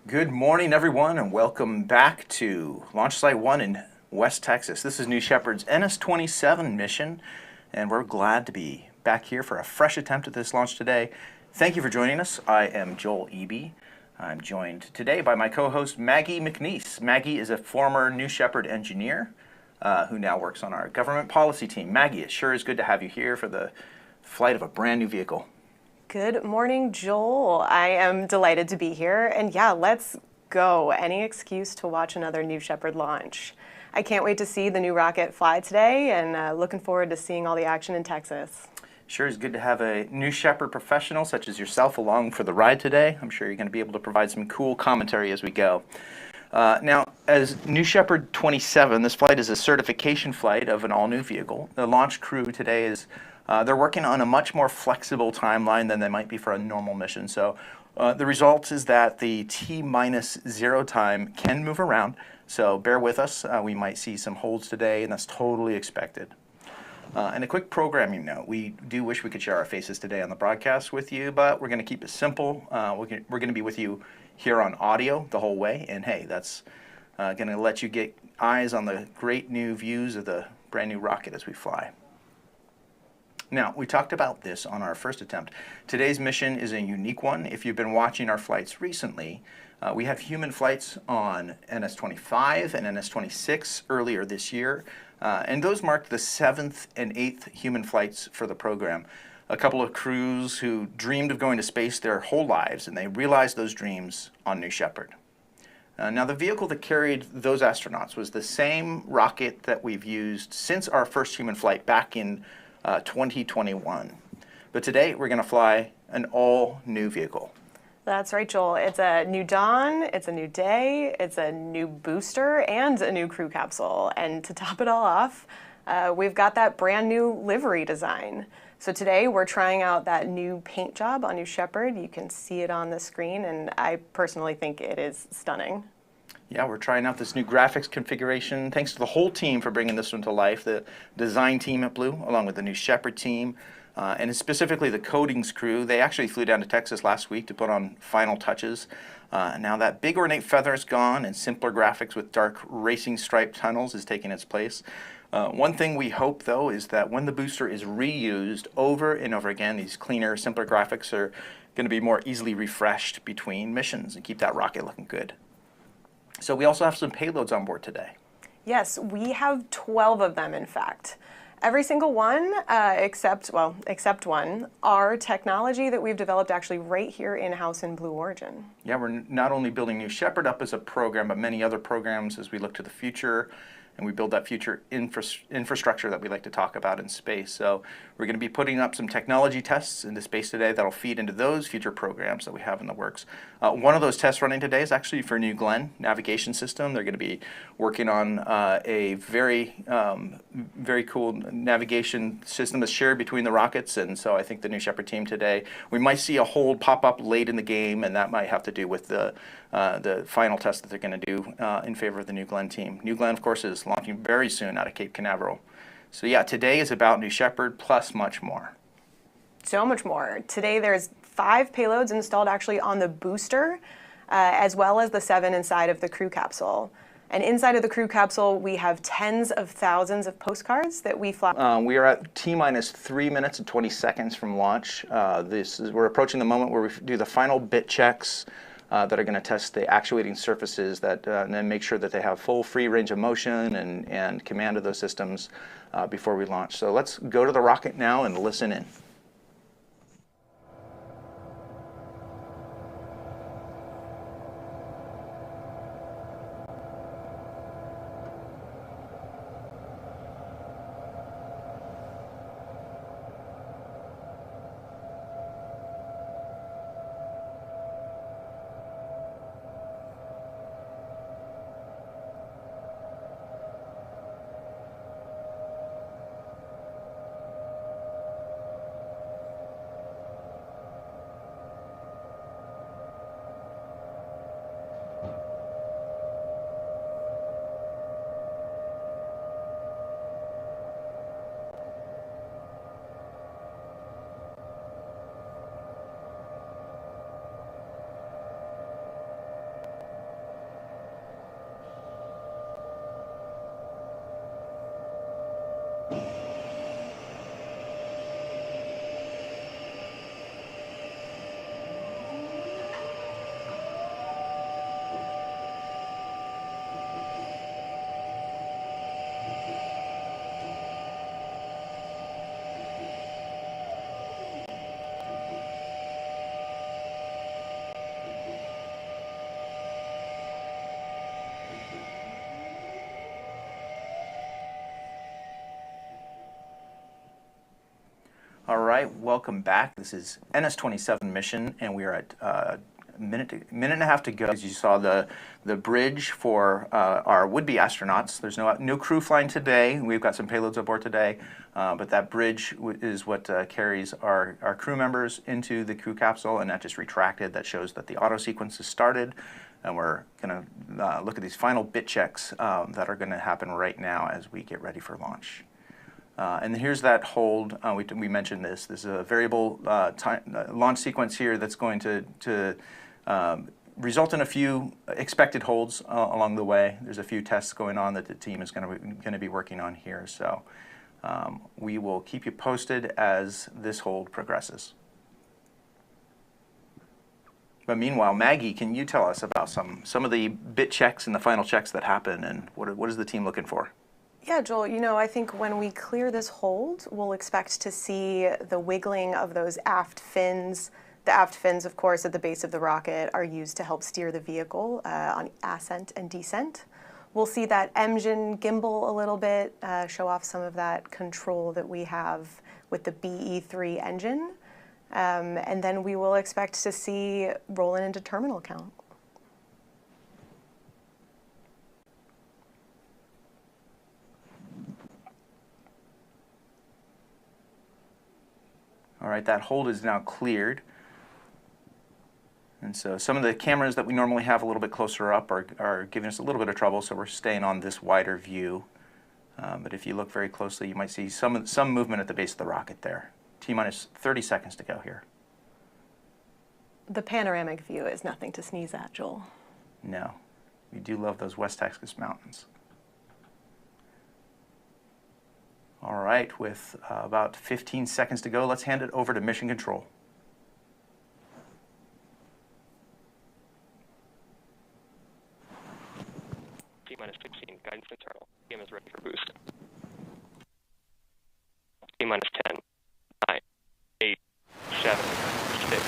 Good morning, everyone, and welcome back to Launch Site 1 in West Texas. This is New Shepard's NS-27 mission, and we're glad to be back here for a fresh attempt at this launch today. Thank you for joining us. I am Joel Eby. I'm joined today by my co-host Maggie McNeese. Maggie is a former New Shepard engineer who now works on our government policy team. Maggie, it sure is good to have you here for the flight of a brand new vehicle. Good morning, Joel. I am delighted to be here. And yeah, let's go. Any excuse to watch another New Shepard launch. I can't wait to see the new rocket fly today and looking forward to seeing all the action in Texas. Sure is good to have a New Shepard professional such as yourself along for the ride today. I'm sure you're going to be able to provide some cool commentary as we go. Now, as New Shepard 27, this flight is a certification flight of an all-new vehicle. The launch crew today is they're working on a much more flexible timeline than they might be for a normal mission. So the result is that the T-0 time can move around. So bear with us. We might see some holds today, and that's totally expected. And a quick programming note, we do wish we could share our faces today on the broadcast with you, but we're going to keep it simple. We're going to be with you here on audio the whole way. And hey, that's going to let you get eyes on the great new views of the brand new rocket as we fly. Now, we talked about this on our first attempt. Today's mission is a unique one. If you've been watching our flights recently, we have human flights on NS-25 and NS-26 earlier this year, and those marked the 7th and 8th human flights for the program. A couple of crews who dreamed of going to space their whole lives, and they realized those dreams on New Shepard. Now, the vehicle that carried those astronauts was the same rocket that we've used since our first human flight back in 2021. But today we're going to fly an all-new vehicle. That's right, Joel. It's a new dawn, it's a new day, it's a new booster, and a new crew capsule. And to top it all off, we've got that brand new livery design. So today we're trying out that new paint job on New Shepard. You can see it on the screen, and I personally think it is stunning. Yeah, we're trying out this new graphics configuration. Thanks to the whole team for bringing this one to life. The design team at Blue, along with the New Shepard team, and specifically the coatings crew. They actually flew down to Texas last week to put on final touches. Now that big ornate feather is gone and simpler graphics with dark racing striped tunnels is taking its place. One thing we hope, though, is that when the booster is reused over and over again, these cleaner, simpler graphics are going to be more easily refreshed between missions and keep that rocket looking good. So we also have some payloads on board today. Yes, we have 12 of them, in fact. Every single one, except one, are technology that we've developed actually right here in-house in Blue Origin. Yeah, we're not only building New Shepard up as a program, but many other programs as we look to the future and we build that future infrastructure that we like to talk about in space. So we're going to be putting up some technology tests into space today that'll feed into those future programs that we have in the works. One of those tests running today is actually for New Glenn navigation system. They're going to be working on a very cool navigation system that's shared between the rockets, and so I think the New Shepard team today, we might see a hold pop up late in the game, and that might have to do with the final test that they're going to do in favor of the New Glenn team. New Glenn, of course, is launching very soon out of Cape Canaveral. So yeah, today is about New Shepard plus much more. So much more. Today there's 5 payloads installed actually on the booster, as well as the 7 inside of the crew capsule. And inside of the crew capsule, we have tens of thousands of postcards that we fly. We are at T-minus 3 minutes and 20 seconds from launch. We're approaching the moment where we do the final bit checks that are going to test the actuating surfaces and then make sure that they have full free range of motion and command of those systems before we launch. So let's go to the rocket now and listen in. welcome back. This is NS-27 mission, and we are at minute and a half to go. As you saw, the bridge for our would-be astronauts. There's no crew flying today. We've got some payloads aboard today, but that bridge is what carries our crew members into the crew capsule, and that just retracted. That shows that the auto sequence is started, and we're going to look at these final bit checks that are going to happen right now as we get ready for launch. And here's that hold. We mentioned this. This is a variable launch sequence here that's going to result in a few expected holds along the way. There's a few tests going on that the team is going to be working on here. So we will keep you posted as this hold progresses. But meanwhile, Maggie, can you tell us about some of the bit checks and the final checks that happen, and what is the team looking for? Yeah, Joel, I think when we clear this hold, we'll expect to see the wiggling of those aft fins. The aft fins, of course, at the base of the rocket are used to help steer the vehicle on ascent and descent. We'll see that engine gimbal a little bit, show off some of that control that we have with the BE-3 engine. And then we will expect to see rolling into terminal count. All right, that hold is now cleared. And so some of the cameras that we normally have a little bit closer up are giving us a little bit of trouble, so we're staying on this wider view. But if you look very closely, you might see some movement at the base of the rocket there. T-minus 30 seconds to go here. The panoramic view is nothing to sneeze at, Joel. No, we do love those West Texas mountains. All right, with about 15 seconds to go, let's hand it over to Mission Control. T-minus 15, guidance internal. TM is ready for boost. T-minus 10, 9, 8, 7, 6,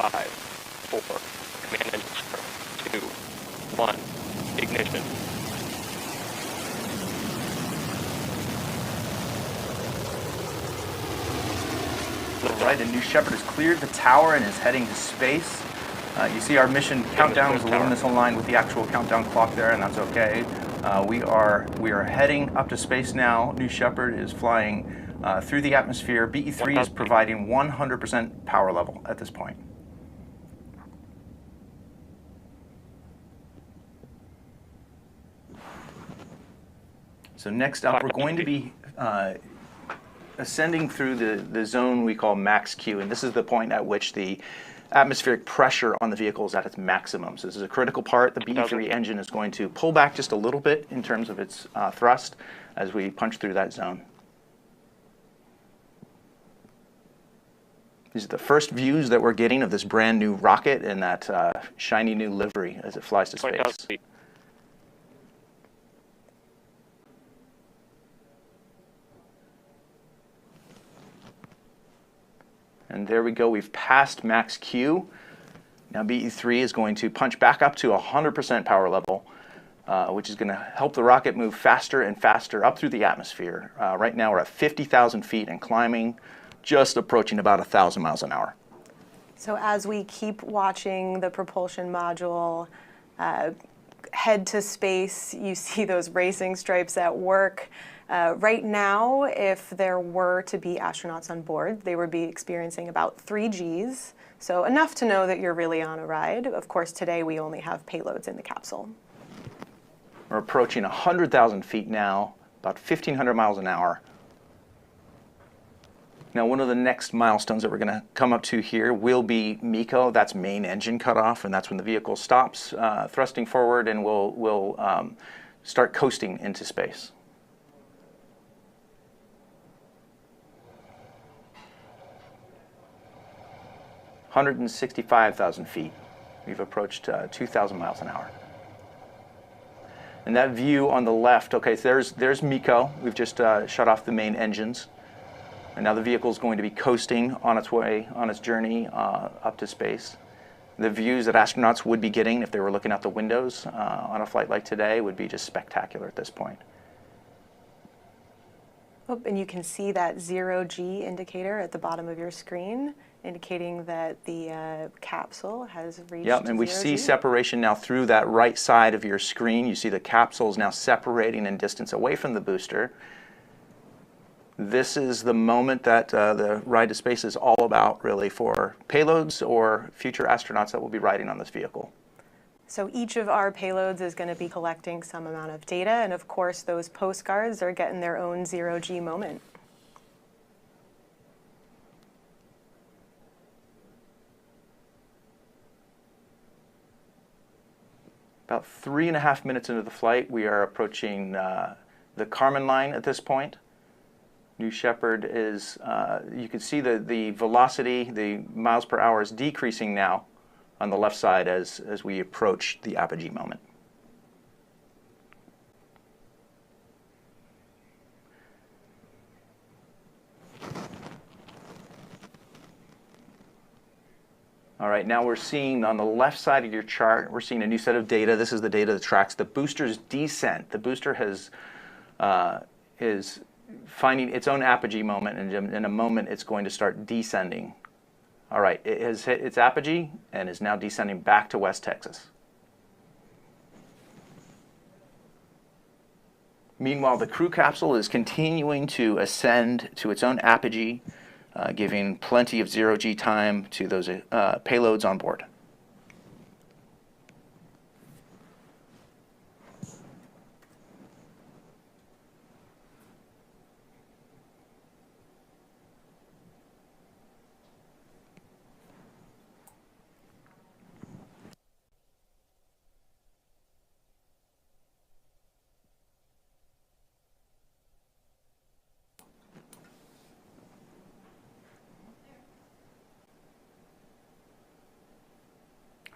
5, 4, command engine start, 2, 1, ignition. All right, and New Shepard has cleared the tower and is heading to space. You see our mission countdown is a little misaligned with the actual countdown clock there, and that's okay. We are heading up to space now. New Shepard is flying through the atmosphere. BE-3 is providing 100% power level at this point. So next up, we're going to be ascending through the zone we call max Q, and this is the point at which the atmospheric pressure on the vehicle is at its maximum. So this is a critical part. The BE-3 engine is going to pull back just a little bit in terms of its thrust as we punch through that zone. These are the first views that we're getting of this brand new rocket and that shiny new livery as it flies to space. And there we go, we've passed max Q. Now BE-3 is going to punch back up to 100% power level, which is going to help the rocket move faster and faster up through the atmosphere. Right now we're at 50,000 feet and climbing, just approaching about 1,000 miles an hour. So as we keep watching the propulsion module head to space, you see those racing stripes at work. Right now, if there were to be astronauts on board, they would be experiencing about 3 Gs, so enough to know that you're really on a ride. Of course, today we only have payloads in the capsule. We're approaching 100,000 feet now, about 1,500 miles an hour. Now, one of the next milestones that we're going to come up to here will be MECO. That's main engine cutoff, and that's when the vehicle stops thrusting forward and will start coasting into space. 165,000 feet. We've approached 2,000 miles an hour. And that view on the left, okay, so there's MECO. We've just shut off the main engines. And now the vehicle is going to be coasting on its way, on its journey up to space. The views that astronauts would be getting if they were looking out the windows on a flight like today would be just spectacular at this point. Oh, and you can see that 0G indicator at the bottom of your screen, indicating that the capsule has reached Yep, and we 0G. see separation now through that right side of your screen. You see the capsule is now separating in distance away from the booster. This is the moment that the ride to space is all about, really, for payloads or future astronauts that will be riding on this vehicle. So each of our payloads is going to be collecting some amount of data, and of course those postcards are getting their own 0G moment. About 3.5 minutes into the flight, we are approaching the Kármán line at this point. New Shepard is, you can see the velocity, the miles per hour is decreasing now on the left side as we approach the apogee moment. All right, now we're seeing on the left side of your chart, we're seeing a new set of data. This is the data that tracks the booster's descent. The booster is finding its own apogee moment, and in a moment it's going to start descending. All right, it has hit its apogee and is now descending back to West Texas. Meanwhile, the crew capsule is continuing to ascend to its own apogee, giving plenty of 0G time to those payloads on board.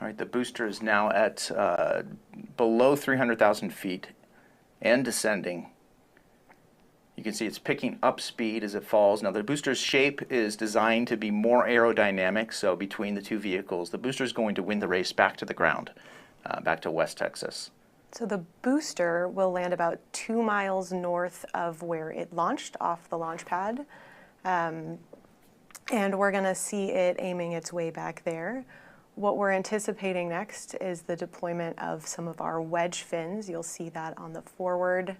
All right, the booster is now at below 300,000 feet and descending. You can see it's picking up speed as it falls. Now, the booster's shape is designed to be more aerodynamic, so between the two vehicles, the booster is going to win the race back to the ground, back to West Texas. So the booster will land about 2 miles north of where it launched off the launch pad. And we're going to see it aiming its way back there. What we're anticipating next is the deployment of some of our wedge fins. You'll see that on the forward.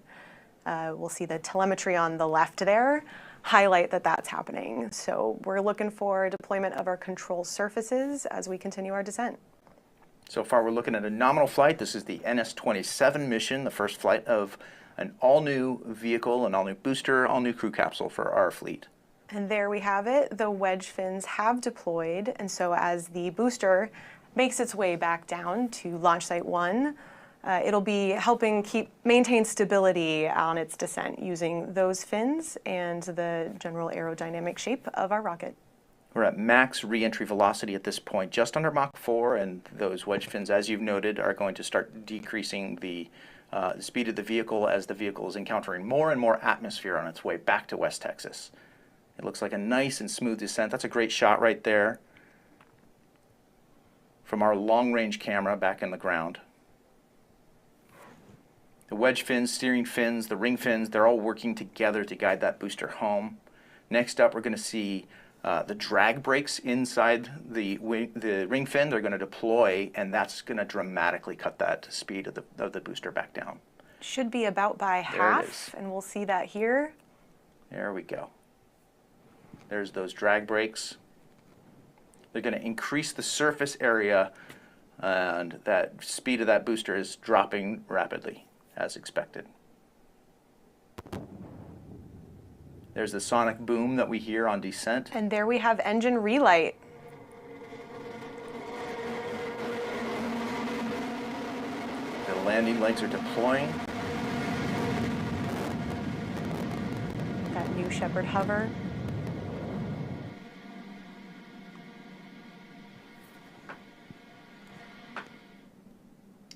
We'll see the telemetry on the left there highlight that that's happening. So we're looking for deployment of our control surfaces as we continue our descent. So far, we're looking at a nominal flight. This is the NS-27 mission, the first flight of an all-new vehicle, an all-new booster, all-new crew capsule for our fleet. And there we have it. The wedge fins have deployed, and so as the booster makes its way back down to launch site 1, it'll be helping maintain stability on its descent using those fins and the general aerodynamic shape of our rocket. We're at max re-entry velocity at this point, just under Mach 4, and those wedge fins, as you've noted, are going to start decreasing the speed of the vehicle as the vehicle is encountering more and more atmosphere on its way back to West Texas. It looks like a nice and smooth descent. That's a great shot right there from our long-range camera back in the ground. The wedge fins, steering fins, the ring fins, they're all working together to guide that booster home. Next up, we're going to see the drag brakes inside the ring fin. They're going to deploy, and that's going to dramatically cut that speed of the booster back down. Should be about by half, and we'll see that here. There we go. There's those drag brakes. They're going to increase the surface area, and that speed of that booster is dropping rapidly, as expected. There's the sonic boom that we hear on descent. And there we have engine relight. The landing legs are deploying. That New Shepard hover.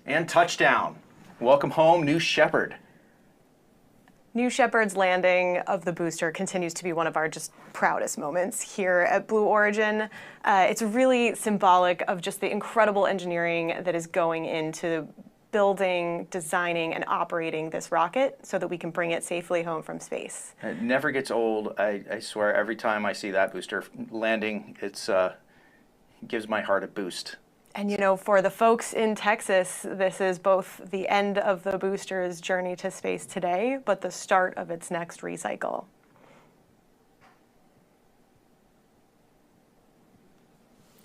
And touchdown. Welcome home, New Shepard. New Shepard's landing of the booster continues to be one of our just proudest moments here at Blue Origin. It's really symbolic of just the incredible engineering that is going into building, designing, and operating this rocket so that we can bring it safely home from space. It never gets old. I swear, every time I see that booster landing, it gives my heart a boost. And you know, for the folks in Texas, this is both the end of the booster's journey to space today, but the start of its next recycle.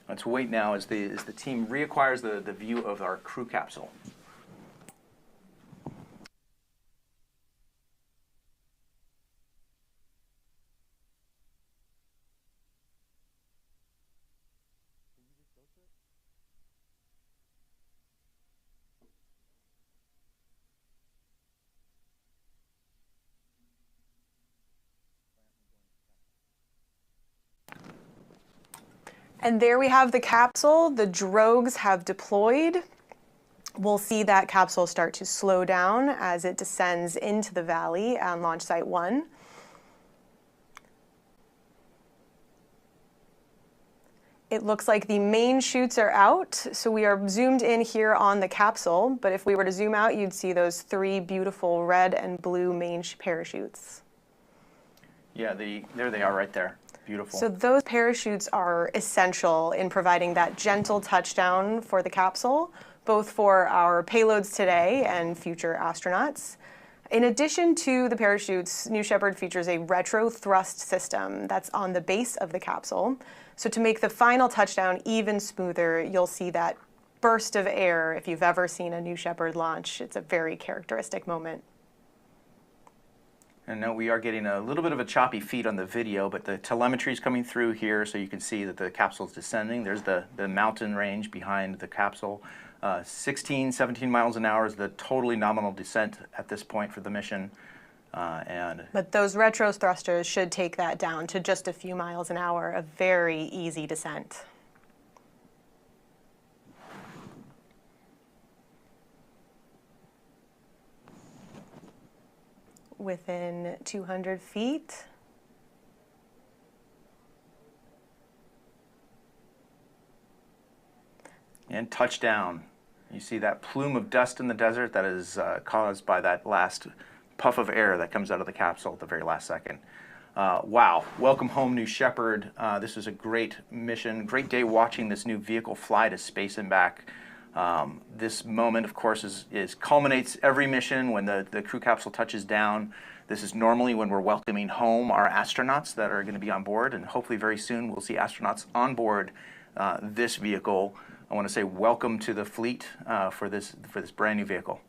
Let's wait now as the team reacquires the view of our crew capsule. And there we have the capsule. The drogues have deployed. We'll see that capsule start to slow down as it descends into the valley on Launch Site 1. It looks like the main chutes are out, so we are zoomed in here on the capsule, but if we were to zoom out, you'd see those 3 beautiful red and blue main parachutes. Yeah, there they are right there. Beautiful. So those parachutes are essential in providing that gentle touchdown for the capsule, both for our payloads today and future astronauts. In addition to the parachutes, New Shepard features a retro thrust system that's on the base of the capsule. So to make the final touchdown even smoother, you'll see that burst of air. If you've ever seen a New Shepard launch, it's a very characteristic moment. And now we are getting a little bit of a choppy feed on the video, but the telemetry is coming through here, so you can see that the capsule is descending. There's the mountain range behind the capsule. 16, 17 miles an hour is the totally nominal descent at this point for the mission. But those retro thrusters should take that down to just a few miles an hour, a very easy descent. Within 200 feet. And touchdown. You see that plume of dust in the desert that is caused by that last puff of air that comes out of the capsule at the very last second. Wow. Welcome home, New Shepard. This was a great mission, great day watching this new vehicle fly to space and back. This moment, of course, culminates every mission when the crew capsule touches down. This is normally when we're welcoming home our astronauts that are going to be on board, and hopefully very soon we'll see astronauts on board this vehicle. I want to say welcome to the fleet for this brand new vehicle.